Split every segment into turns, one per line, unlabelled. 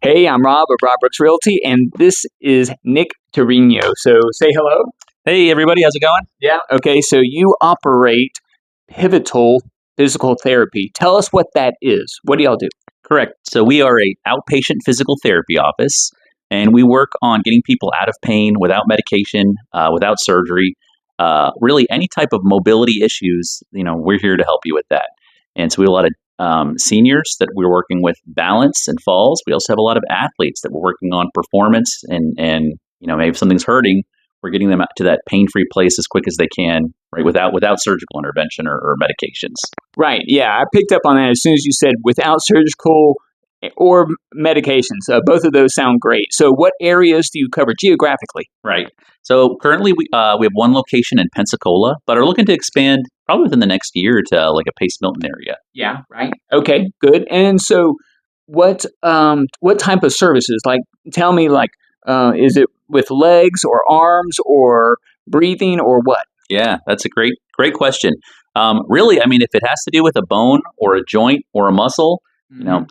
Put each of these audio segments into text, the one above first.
Hey, I'm Rob of Rob Brooks Realty, and this is Nick Torino. So say hello.
Hey, everybody. How's it going?
Yeah. Okay, so you operate Pivotal Physical Therapy. Tell us what that is. What do y'all do?
Correct. So we are a outpatient physical therapy office, and we work on getting people out of pain without medication, without surgery, really any type of mobility issues. We're here to help you with that. And so we have a lot of seniors that we're working with balance and falls. We also have a lot of athletes that we're working on performance and maybe if something's hurting, we're getting them out to that pain-free place as quick as they can, right? Without surgical intervention or medications.
Right. Yeah, I picked up on that as soon as you said without surgical or medications. Both of those sound great. So what areas do you cover geographically?
Right. So currently we have one location in Pensacola, but are looking to expand probably within the next year to like a Pace Milton area.
Yeah. Right. Okay. Good. And so, what type of services? Like, tell me, is it with legs or arms or breathing or what?
Yeah, that's a great question. Really, I mean, if it has to do with a bone or a joint or a muscle,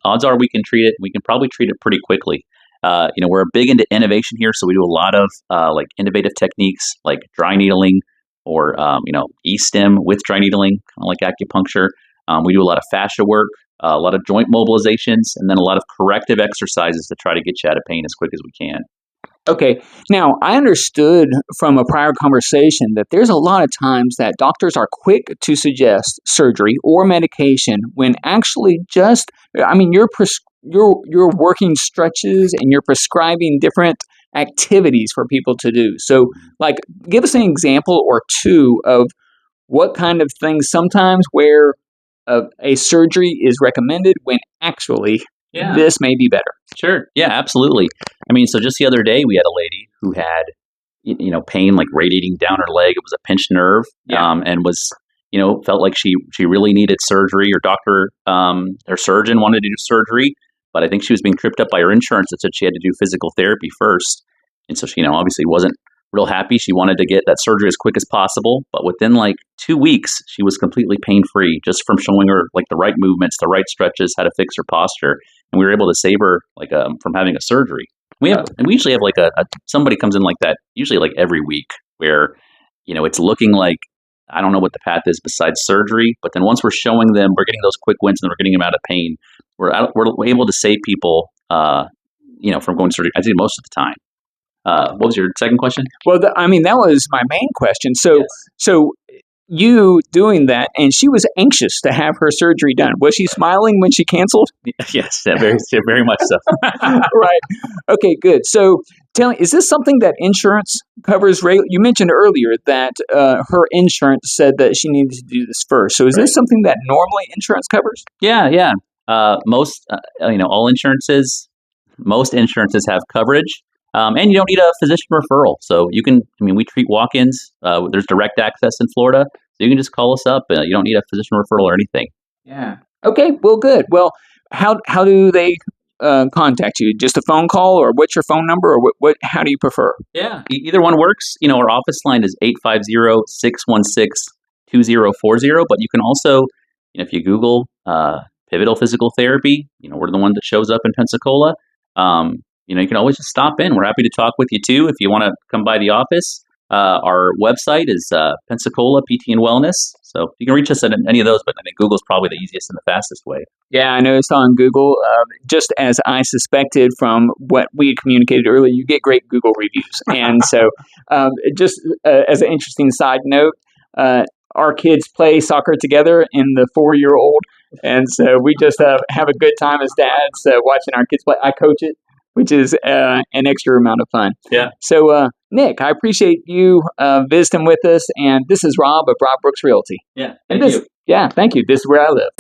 odds are we can treat it. We can probably treat it pretty quickly. We're big into innovation here, so we do a lot of like innovative techniques like dry needling or e-stim with dry needling, kind of like acupuncture. We do a lot of fascia work, a lot of joint mobilizations, and then a lot of corrective exercises to try to get you out of pain as quick as we can.
Okay. Now, I understood from a prior conversation that there's a lot of times that doctors are quick to suggest surgery or medication when actually you're working stretches and you're prescribing different activities for people to do. So, like, give us an example or two of what kind of things sometimes where a surgery is recommended when actually this may be better.
Sure. Yeah, absolutely. I mean, so just the other day, we had a lady who had, pain like radiating down her leg. It was a pinched nerve, and was, felt like she really needed surgery. Her surgeon wanted to do surgery, but I think she was being tripped up by her insurance that said she had to do physical therapy first. And so she, obviously wasn't real happy. She wanted to get that surgery as quick as possible, but within like 2 weeks, she was completely pain-free just from showing her like the right movements, the right stretches, how to fix her posture. And we were able to save her from having a surgery. We usually have like somebody comes in like that, usually like every week where, it's looking like, I don't know what the path is besides surgery, but then once we're showing them, we're getting those quick wins and we're getting them out of pain. We're able to save people, from going to surgery, I think most of the time. What was your second question?
Well, that was my main question. So,
Yes.
so you doing that, and she was anxious to have her surgery done. Was she smiling when she canceled?
Yes, very much so.
Right. Okay, good. So tell me, is this something that insurance covers? You mentioned earlier that her insurance said that she needed to do this first. So is this something that normally insurance covers?
Yeah. Most insurances have coverage. And you don't need a physician referral. So we treat walk-ins. There's direct access in Florida. So you can just call us up. You don't need a physician referral or anything.
Yeah. Okay, well, good. Well, how do they contact you? Just a phone call, or what's your phone number, or how do you prefer?
Yeah, either one works. Our office line is 850-616-2040. But you can also, if you Google Pivotal Physical Therapy, we're the one that shows up in Pensacola. You can always just stop in. We're happy to talk with you too if you want to come by the office. Our website is Pensacola PT and Wellness. So you can reach us at any of those, but I think Google's probably the easiest and the fastest way.
Yeah, I noticed on Google, just as I suspected from what we had communicated earlier, you get great Google reviews. And so just as an interesting side note, our kids play soccer together in the 4-year-old. And so we just have a good time as dads watching our kids play. I coach it, which is an extra amount of fun.
Yeah.
So, Nick, I appreciate you visiting with us. And this is Rob of Rob Brooks Realty.
Yeah. Thank you.
Yeah, thank you. This is where I live.